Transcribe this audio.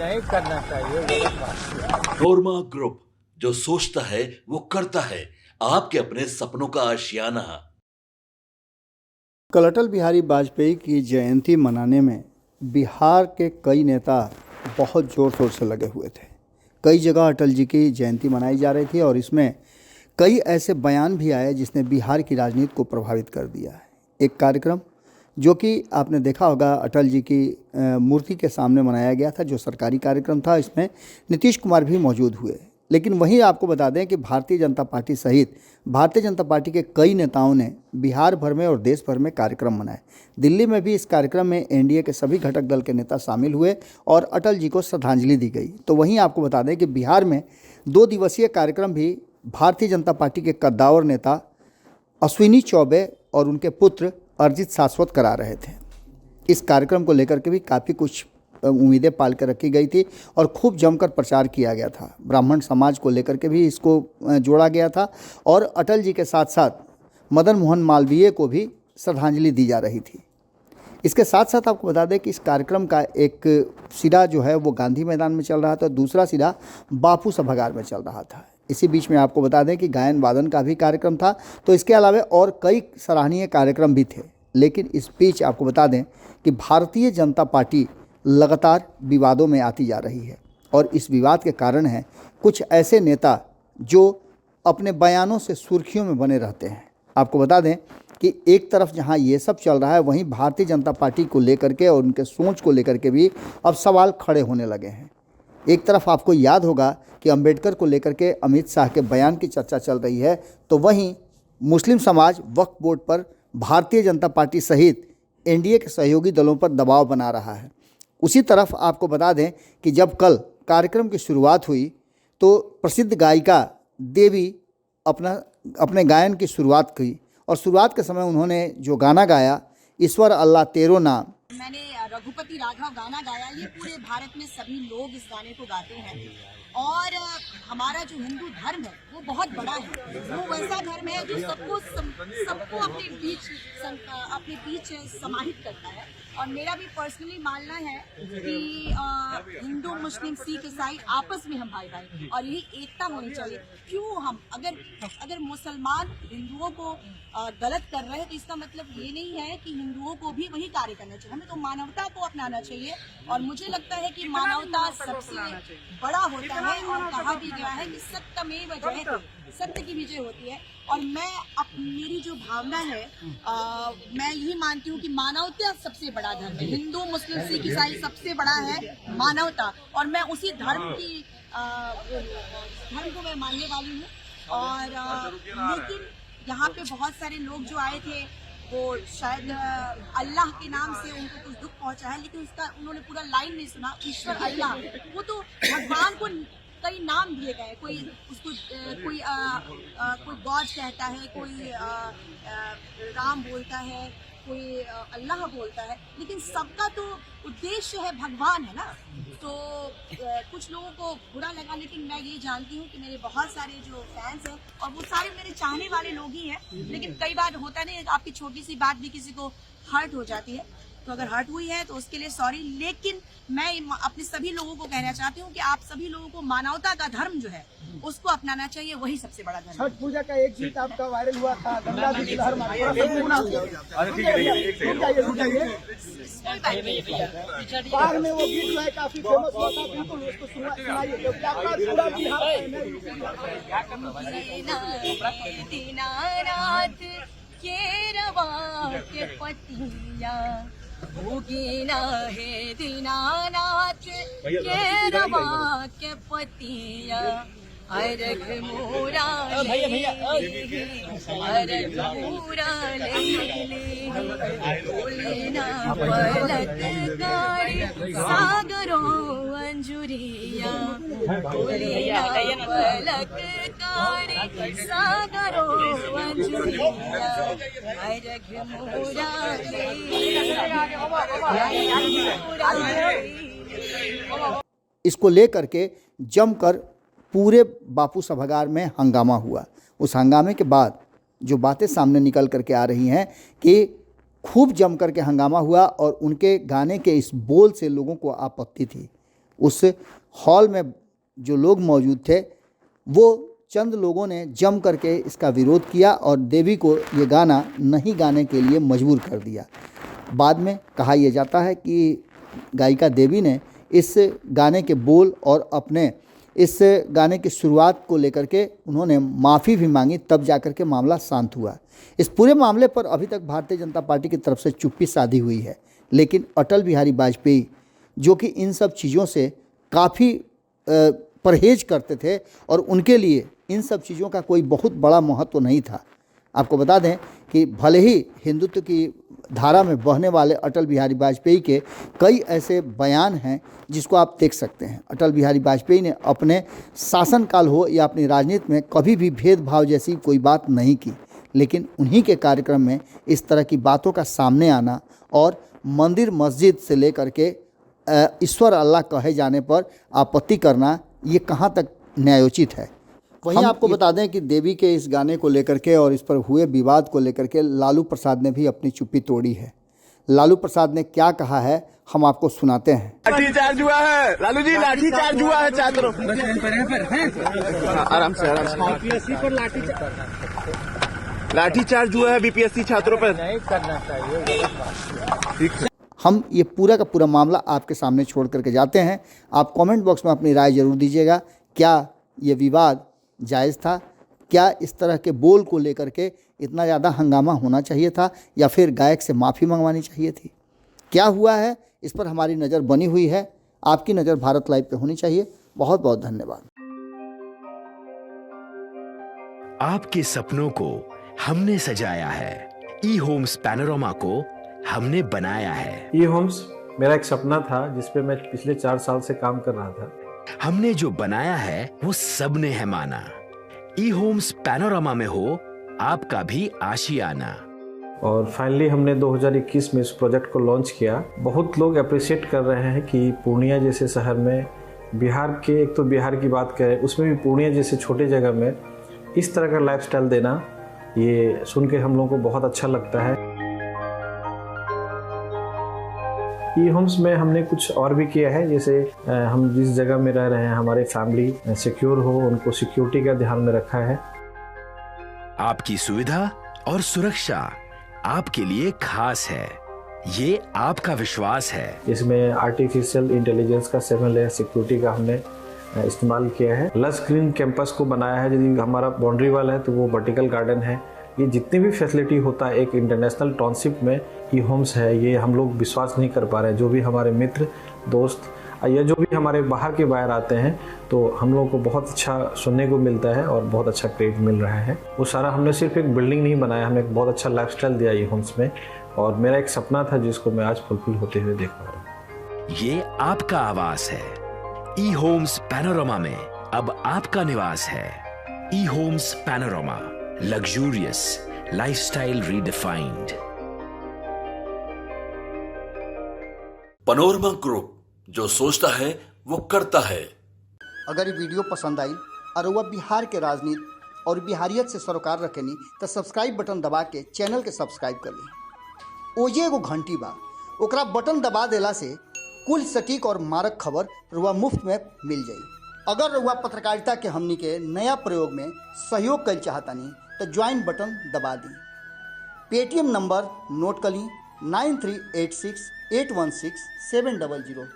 नहीं करना चाहिए, गलत बात है। नोरमा ग्रुप, जो सोचता है वो करता है। आपके अपने सपनों का आशियाना। कल अटल बिहारी वाजपेयी की जयंती मनाने में बिहार के कई नेता बहुत ज़ोर शोर से लगे हुए थे। कई जगह अटल जी की जयंती मनाई जा रही थी और इसमें कई ऐसे बयान भी आए जिसने बिहार की राजनीति को प्रभावित कर दिया है। एक कार्यक्रम जो कि आपने देखा होगा अटल जी की मूर्ति के सामने मनाया गया था, जो सरकारी कार्यक्रम था। इसमें नीतीश कुमार भी मौजूद हुए। लेकिन वहीं आपको बता दें कि भारतीय जनता पार्टी सहित भारतीय जनता पार्टी के कई नेताओं ने बिहार भर में और देश भर में कार्यक्रम मनाए। दिल्ली में भी इस कार्यक्रम में एनडीए के सभी घटक दल के नेता शामिल हुए और अटल जी को श्रद्धांजलि दी गई। तो वहीं आपको बता दें कि बिहार में 2 दिवसीय कार्यक्रम भी भारतीय जनता पार्टी के कद्दावर नेता अश्विनी चौबे और उनके पुत्र अरिजीत शाश्वत करा रहे थे। इस कार्यक्रम को लेकर के भी काफ़ी कुछ उम्मीदें पाल कर रखी गई थी और खूब जमकर प्रचार किया गया था। ब्राह्मण समाज को लेकर के भी इसको जोड़ा गया था और अटल जी के साथ साथ मदन मोहन मालवीय को भी श्रद्धांजलि दी जा रही थी। इसके साथ साथ आपको बता दें कि इस कार्यक्रम का एक सिरा जो है वो गांधी मैदान में चल रहा था, दूसरा सिरा बापू सभागार में चल रहा था। इसी बीच में आपको बता दें कि गायन वादन का भी कार्यक्रम था। तो इसके अलावा और कई सराहनीय कार्यक्रम भी थे। लेकिन इस बीच आपको बता दें कि भारतीय जनता पार्टी लगातार विवादों में आती जा रही है और इस विवाद के कारण है कुछ ऐसे नेता जो अपने बयानों से सुर्खियों में बने रहते हैं। आपको बता दें कि एक तरफ जहां ये सब चल रहा है, वहीं भारतीय जनता पार्टी को लेकर के और उनके सोच को लेकर के भी अब सवाल खड़े होने लगे हैं। एक तरफ आपको याद होगा कि अंबेडकर को लेकर के अमित शाह के बयान की चर्चा चल रही है, तो वहीं मुस्लिम समाज वक्फ बोर्ड पर भारतीय जनता पार्टी सहित एनडीए के सहयोगी दलों पर दबाव बना रहा है। उसी तरफ आपको बता दें कि जब कल कार्यक्रम की शुरुआत हुई तो प्रसिद्ध गायिका देवी अपने गायन की शुरुआत की और शुरुआत के समय उन्होंने जो गाना गाया, ईश्वर अल्लाह तेरो नाम, मैंने रघुपति राघव गाना गाया। ये पूरे भारत में सभी लोग इस गाने को गाते हैं और हमारा जो हिंदू धर्म है वो बहुत बड़ा है। वो वैसा धर्म है जो सबको अपने बीच समाहित करता है। और मेरा भी पर्सनली मानना है कि हिंदू मुस्लिम सिख ईसाई आपस में हम भाई भाई और यही एकता होनी चाहिए। क्यों हम अगर मुसलमान हिंदुओं को गलत कर रहे हैं तो इसका मतलब ये नहीं है कि हिंदुओं को भी वही कार्य करना चाहिए। हमें तो मानवता को अपनाना चाहिए और मुझे लगता है कि मानवता सबसे बड़ा होता है और कहा भी गया है कि सत्यमेव जयते, सत्य की विजय होती है। और मेरी जो भावना है मैं यही मानती हूँ कि मानवता सबसे बड़ा धर्म है। हिंदू मुस्लिम सिख ईसाई सबसे बड़ा है मानवता और मैं उसी धर्म को मैं मानने वाली हूँ। और लेकिन यहाँ पे बहुत सारे लोग जो आए थे वो शायद अल्लाह के नाम से उनको कुछ दुख पहुंचा है, लेकिन उसका उन्होंने पूरा लाइन नहीं सुना। ईश्वर अल्लाह, वो तो भगवान को कई नाम दिए गए। कोई उसको कोई गॉड कहता है, कोई राम बोलता है, कोई अल्लाह बोलता है, लेकिन सबका तो उद्देश्य है भगवान है ना। तो कुछ लोगों को बुरा लगा, लेकिन मैं ये जानती हूँ कि मेरे बहुत सारे जो फैंस हैं और वो सारे मेरे चाहने वाले लोग ही हैं। लेकिन कई बार होता नहीं है, आपकी छोटी सी बात भी किसी को हर्ट हो जाती है। तो अगर हर्ट हुई है तो उसके लिए सॉरी। लेकिन मैं अपने सभी लोगों को कहना चाहती हूँ कि आप सभी लोगों को मानवता का धर्म जो है उसको अपनाना चाहिए, वही सबसे बड़ा धर्म। छठ पूजा का एक गीत आपका वायरल हुआ था, गंगा जी की लहर मारे। बाहर में वो गीत जो है काफी फेमस हुआ था, बिल्कुल उसको सुनाइए क्योंकि आपका पूरा बिहार दीनानाथ के रवा के पतिया भोगिना है, दीनानाथ के रवा के पतिया अर्घ मोरा बोलेना पलटकारी सागरो अंजुरिया, बोलेना पलटकारी सागरो अंजुरिया अर्घ मोरा इसको लेकर के जमकर पूरे बापू सभागार में हंगामा हुआ। उस हंगामे के बाद जो बातें सामने निकल करके आ रही हैं कि खूब जम करके हंगामा हुआ और उनके गाने के इस बोल से लोगों को आपत्ति थी। उस हॉल में जो लोग मौजूद थे वो चंद लोगों ने जम करके इसका विरोध किया और देवी को ये गाना नहीं गाने के लिए मजबूर कर दिया। बाद में कहा यह जाता है कि गायिका देवी ने इस गाने के बोल और अपने इस गाने की शुरुआत को लेकर के उन्होंने माफ़ी भी मांगी, तब जाकर के मामला शांत हुआ। इस पूरे मामले पर अभी तक भारतीय जनता पार्टी की तरफ से चुप्पी साधी हुई है, लेकिन अटल बिहारी वाजपेयी जो कि इन सब चीज़ों से काफ़ी परहेज करते थे और उनके लिए इन सब चीज़ों का कोई बहुत बड़ा महत्व नहीं था। आपको बता दें कि भले ही हिंदुत्व की धारा में बहने वाले अटल बिहारी वाजपेयी के कई ऐसे बयान हैं जिसको आप देख सकते हैं। अटल बिहारी वाजपेयी ने अपने शासनकाल हो या अपनी राजनीति में कभी भी भेदभाव जैसी कोई बात नहीं की, लेकिन उन्हीं के कार्यक्रम में इस तरह की बातों का सामने आना और मंदिर मस्जिद से लेकर के ईश्वर अल्लाह कहे जाने पर आपत्ति करना, ये कहाँ तक न्यायोचित है। वहीं आपको बता दें कि देवी के इस गाने को लेकर के और इस पर हुए विवाद को लेकर के लालू प्रसाद ने भी अपनी चुप्पी तोड़ी है। लालू प्रसाद ने क्या कहा है हम आपको सुनाते हैं। लाठीचार्ज हुआ है लालू जी, लाठीचार्ज हुआ है चारों तरफ। आराम से बीपीएससी पर लाठीचार्ज हुआ है बीपीएससी छात्रों पर। नहीं करना चाहिए, गलत बात है। हम ये पूरा का पूरा मामला आपके सामने छोड़ करके जाते हैं। आप कमेंट बॉक्स में अपनी राय जरूर दीजिएगा। क्या ये विवाद जायज़ था? क्या इस तरह के बोल को लेकर के इतना ज़्यादा हंगामा होना चाहिए था या फिर गायक से माफ़ी मंगवानी चाहिए थी? क्या हुआ है इस पर हमारी नज़र बनी हुई है। आपकी नज़र भारत लाइव पे होनी चाहिए। बहुत बहुत धन्यवाद। आपके सपनों को हमने सजाया है, ई होम्स पैनोरमा को हमने बनाया है। ई होम्स मेरा एक सपना था जिस पे मैं पिछले 4 साल से काम कर रहा था। हमने जो बनाया है वो सबने है माना। ई होम्स पैनोरमा में हो आपका भी आशियाना। और फाइनली हमने 2021 में इस प्रोजेक्ट को लॉन्च किया। बहुत लोग अप्रिशिएट कर रहे हैं कि पूर्णिया जैसे शहर में, बिहार के, एक तो बिहार की बात करें उसमें भी पूर्णिया जैसे छोटे जगह में इस तरह का लाइफस्टाइल देना, ये सुन के हम लोगों को बहुत अच्छा लगता है। ई होम्स में हमने कुछ और भी किया है, जैसे हम जिस जगह में रह रहे हैं हमारे फैमिली सिक्योर हो, उनको सिक्योरिटी का ध्यान में रखा है। आपकी सुविधा और सुरक्षा आपके लिए खास है, ये आपका विश्वास है। इसमें आर्टिफिशियल इंटेलिजेंस का 7 लेयर सिक्योरिटी का हमने इस्तेमाल किया है। लस ग्रीन कैंपस को बनाया है। यदि हमारा बाउंड्री वाल है तो वो वर्टिकल गार्डन है। ये जितनी भी फैसिलिटी होता है एक इंटरनेशनल टाउनशिप में ई होम्स है, ये हम लोग विश्वास नहीं कर पा रहे हैं। जो भी हमारे मित्र दोस्त या जो भी हमारे बाहर के बाहर आते हैं तो हम लोगों को बहुत अच्छा सुनने को मिलता है और बहुत अच्छा क्रेडिट मिल रहा है। वो सारा हमने सिर्फ एक बिल्डिंग नहीं बनाया, हमें एक बहुत अच्छा लाइफस्टाइल दिया ई होम्स में, और मेरा एक सपना था जिसको मैं आज फुलफिल होते हुए देख पा रहा हूँ। ये आपका आवास है। ई होम्स पैनोरमा में अब आपका निवास है। E Homes Panorama, luxurious lifestyle redefined. Panorama group, जो सोचता है वो करता है। अगर ये वीडियो पसंद आई और वह बिहार के राजनीति और बिहारियत से सरोकार रखेनी तो सब्सक्राइब बटन दबा के चैनल के सब्सक्राइब कर ली। ओजे एगो घंटी बा, ओकरा बटन दबा देला से कुल सटीक और मारक खबर रुआ मुफ्त में मिल जाई। अगर रुआ पत्रकारिता के हमनी के नया प्रयोग में सहयोग कर चाहतानी तो ज्वाइन बटन दबा दी। पेटीएम नंबर नोट कर ली 9386816700।